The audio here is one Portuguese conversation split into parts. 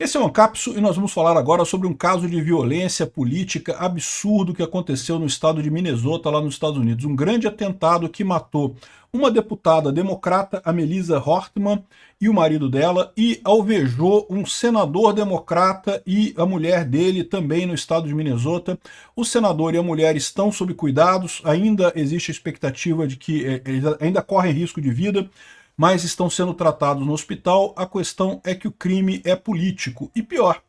Esse é o Ancapsu e nós vamos falar agora sobre um caso de violência política absurdo que aconteceu no estado de Minnesota, lá nos Estados Unidos. Um grande atentado que matou uma deputada democrata, a Melissa Hortman, e o marido dela, e alvejou um senador democrata e a mulher dele também no estado de Minnesota. O senador e a mulher estão sob cuidados, ainda existe a expectativa de que eles ainda correm risco de vida, mas estão sendo tratados no hospital. A questão é que o crime é político. E pior,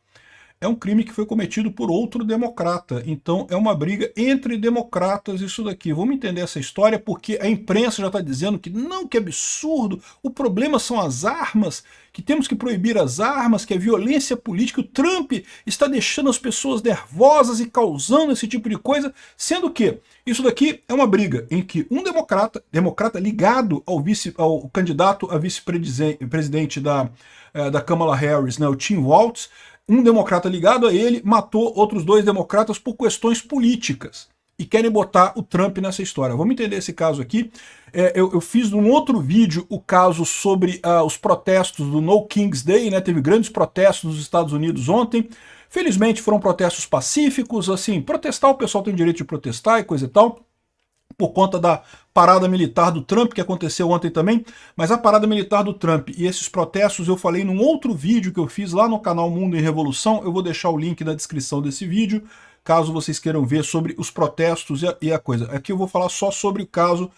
é um crime que foi cometido por outro democrata. Então é uma briga entre democratas isso daqui. Vamos entender essa história porque a imprensa já está dizendo que não, que absurdo, o problema são as armas, que temos que proibir as armas, que a violência política, o Trump está deixando as pessoas nervosas e causando esse tipo de coisa, sendo que isso daqui é uma briga em que um democrata ligado ao candidato a vice-presidente da Kamala Harris, né, o Tim Walz, um democrata ligado a ele matou outros dois democratas por questões políticas e querem botar o Trump nessa história. Vamos entender esse caso aqui. Eu fiz num outro vídeo o caso sobre os protestos do No King's Day, né? Teve grandes protestos nos Estados Unidos ontem. Felizmente foram protestos pacíficos, assim, protestar, o pessoal tem o direito de protestar e coisa e tal, por conta da parada militar do Trump, que aconteceu ontem também, mas a parada militar do Trump e esses protestos eu falei num outro vídeo que eu fiz lá no canal Mundo em Revolução. Eu vou deixar o link na descrição desse vídeo, caso vocês queiram ver sobre os protestos e a coisa. Aqui eu vou falar só sobre o caso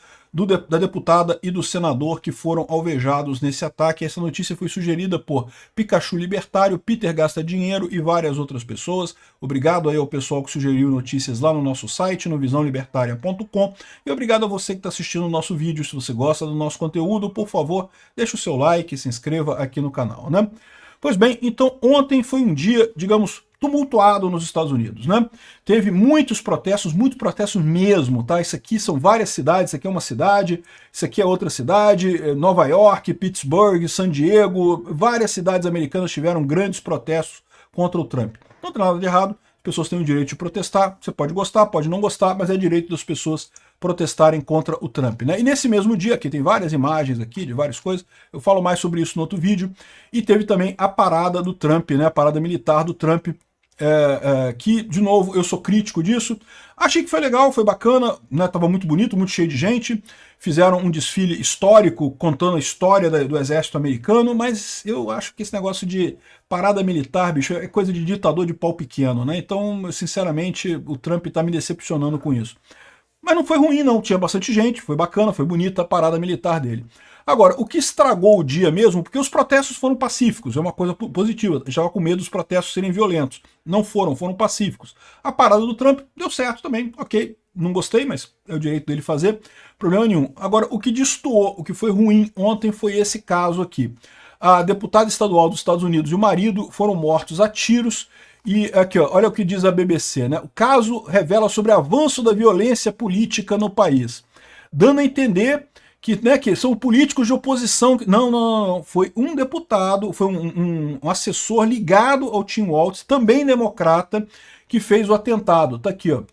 da deputada e do senador que foram alvejados nesse ataque. Essa notícia foi sugerida por Pikachu Libertário, Peter Gasta Dinheiro e várias outras pessoas. Obrigado aí ao pessoal que sugeriu notícias lá no nosso site, no visãolibertaria.com, e obrigado a você que está assistindo o nosso vídeo. Se você gosta do nosso conteúdo, por favor, deixe o seu like e se inscreva aqui no canal, né? Pois bem, então ontem foi um dia, digamos, tumultuado nos Estados Unidos, né? Teve muitos protestos mesmo, tá? Isso aqui são várias cidades, isso aqui é uma cidade, isso aqui é outra cidade, Nova York, Pittsburgh, San Diego, várias cidades americanas tiveram grandes protestos contra o Trump. Não tem nada de errado, as pessoas têm o direito de protestar, você pode gostar, pode não gostar, mas é direito das pessoas protestarem contra o Trump, né? E nesse mesmo dia, aqui tem várias imagens aqui de várias coisas, eu falo mais sobre isso no outro vídeo, e teve também a parada do Trump, né? A parada militar do Trump, que, de novo, eu sou crítico disso. Achei que foi legal, foi bacana, né? Tava muito bonito, muito cheio de gente, fizeram um desfile histórico contando a história do exército americano, mas eu acho que esse negócio de parada militar, bicho, é coisa de ditador de pau pequeno, né? Então, sinceramente, o Trump tá me decepcionando com isso. Mas não foi ruim não, tinha bastante gente, foi bacana, foi bonita a parada militar dele. Agora, o que estragou o dia mesmo, porque os protestos foram pacíficos, é uma coisa positiva, eu estava com medo dos protestos serem violentos. Não foram pacíficos. A parada do Trump deu certo também, ok, não gostei, mas é o direito dele fazer, problema nenhum. Agora, o que destoou, o que foi ruim ontem foi esse caso aqui. A deputada estadual dos Estados Unidos e o marido foram mortos a tiros. E aqui, ó, olha o que diz a BBC, né? O caso revela sobre o avanço da violência política no país, dando a entender que, né, que são políticos de oposição. Não. Foi um deputado, foi um assessor ligado ao Tim Walz, também democrata, que fez o atentado. Tá aqui, ó.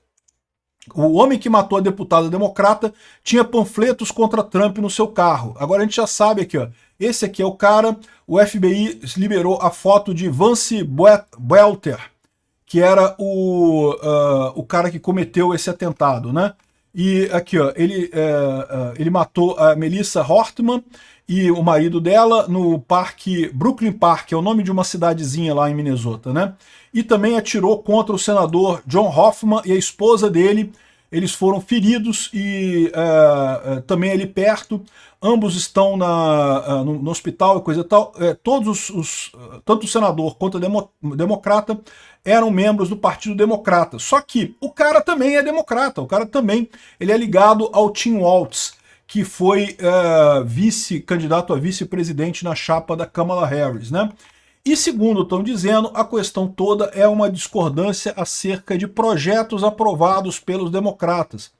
O homem que matou a deputada democrata tinha panfletos contra Trump no seu carro. Agora a gente já sabe aqui, ó. Esse aqui é o cara, o FBI liberou a foto de Vance Belter, que era o cara que cometeu esse atentado, né? E aqui, ó, ele matou a Melissa Hortman e o marido dela no parque Brooklyn Park, é o nome de uma cidadezinha lá em Minnesota, né? E também atirou contra o senador John Hoffman e a esposa dele. Eles foram feridos e também ali perto, ambos estão no hospital e coisa e tal. Tanto o senador quanto o democrata eram membros do Partido Democrata. Só que o cara também é democrata, o cara também ele é ligado ao Tim Walz, que foi candidato a vice-presidente na chapa da Kamala Harris, né? E segundo estão dizendo, a questão toda é uma discordância acerca de projetos aprovados pelos democratas.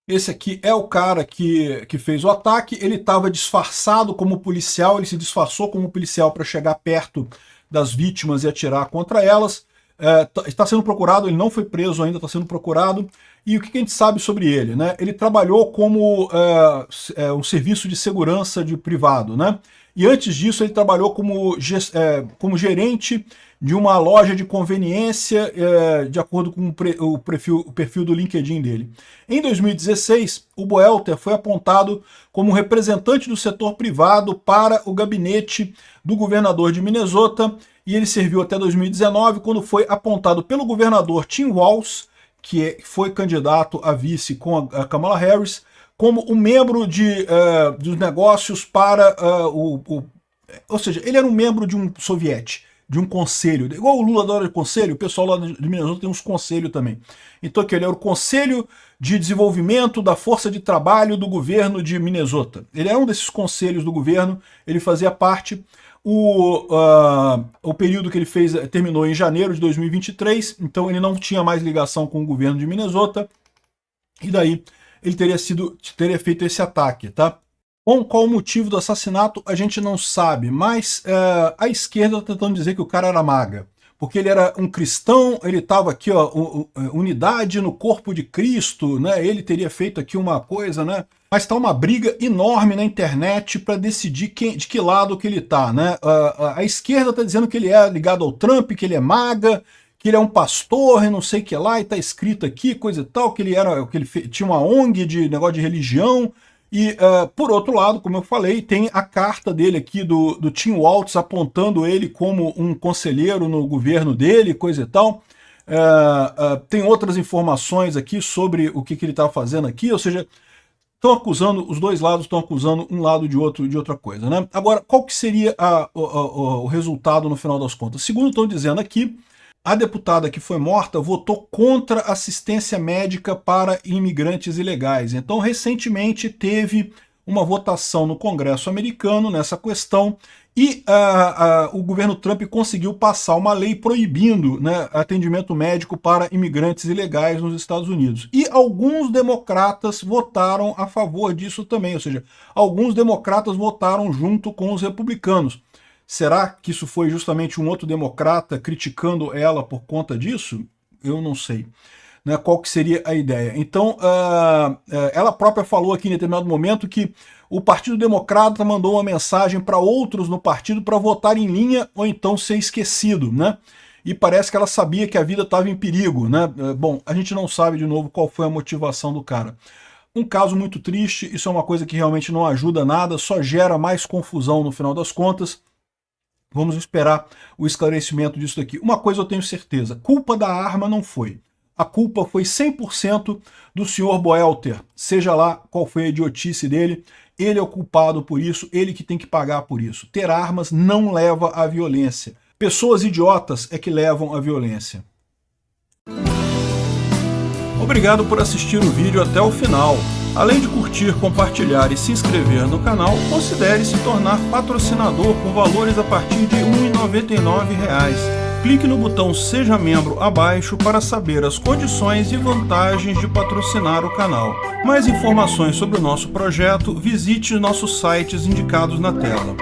Esse aqui é o cara que fez o ataque, ele estava disfarçado como policial, ele se disfarçou como policial para chegar perto das vítimas e atirar contra elas. Está sendo procurado, ele não foi preso ainda, está sendo procurado. E o que a gente sabe sobre ele, né? Ele trabalhou como um serviço de segurança privado, né? e antes disso ele trabalhou como gerente de uma loja de conveniência, de acordo com o perfil do LinkedIn dele. Em 2016, o Boelter foi apontado como representante do setor privado para o gabinete do governador de Minnesota, e ele serviu até 2019, quando foi apontado pelo governador Tim Walz, que foi candidato a vice com a Kamala Harris, como um membro dos negócios para ou seja, ele era um membro de um soviete, de um conselho. Igual o Lula adora conselho, o pessoal lá de Minnesota tem uns conselhos também. Então ele era o Conselho de Desenvolvimento da Força de Trabalho do governo de Minnesota. Ele era um desses conselhos do governo, ele fazia parte. O período que ele fez terminou em janeiro de 2023, então ele não tinha mais ligação com o governo de Minnesota, e daí ele teria feito esse ataque, tá? Bom, qual o motivo do assassinato a gente não sabe, mas a esquerda está tentando dizer que o cara era MAGA, porque ele era um cristão, ele estava aqui, ó, unidade no corpo de Cristo, né? Ele teria feito aqui uma coisa, né? Mas está uma briga enorme na internet para decidir de que lado que ele está, né? A esquerda está dizendo que ele é ligado ao Trump, que ele é MAGA, que ele é um pastor e não sei o que lá, e está escrito aqui, coisa e tal, que ele tinha uma ONG de negócio de religião. E, por outro lado, como eu falei, tem a carta dele aqui do Tim Walz apontando ele como um conselheiro no governo dele, coisa e tal. Tem outras informações aqui sobre o que ele está fazendo aqui, ou seja, os dois lados estão acusando um lado de outra coisa, né? Agora, qual que seria o resultado no final das contas? Segundo estão dizendo aqui, a deputada que foi morta votou contra assistência médica para imigrantes ilegais. Então, recentemente teve uma votação no Congresso americano nessa questão e o governo Trump conseguiu passar uma lei proibindo, né, atendimento médico para imigrantes ilegais nos Estados Unidos. E alguns democratas votaram a favor disso também, ou seja, alguns democratas votaram junto com os republicanos. Será que isso foi justamente um outro democrata criticando ela por conta disso? Eu não sei, né, qual que seria a ideia. Então, ela própria falou aqui em determinado momento que o Partido Democrata mandou uma mensagem para outros no partido para votar em linha ou então ser esquecido, né? E parece que ela sabia que a vida estava em perigo, né? Bom, a gente não sabe de novo qual foi a motivação do cara. Um caso muito triste, isso é uma coisa que realmente não ajuda nada, só gera mais confusão no final das contas. Vamos esperar o esclarecimento disso daqui. Uma coisa eu tenho certeza, culpa da arma não foi. A culpa foi 100% do senhor Boelter, seja lá qual foi a idiotice dele, ele é o culpado por isso, ele que tem que pagar por isso. Ter armas não leva à violência. Pessoas idiotas é que levam à violência. Obrigado por assistir o vídeo até o final. Além de curtir, compartilhar e se inscrever no canal, considere se tornar patrocinador com valores a partir de R$ 1,99. Clique no botão Seja Membro abaixo para saber as condições e vantagens de patrocinar o canal. Mais informações sobre o nosso projeto, visite nossos sites indicados na tela.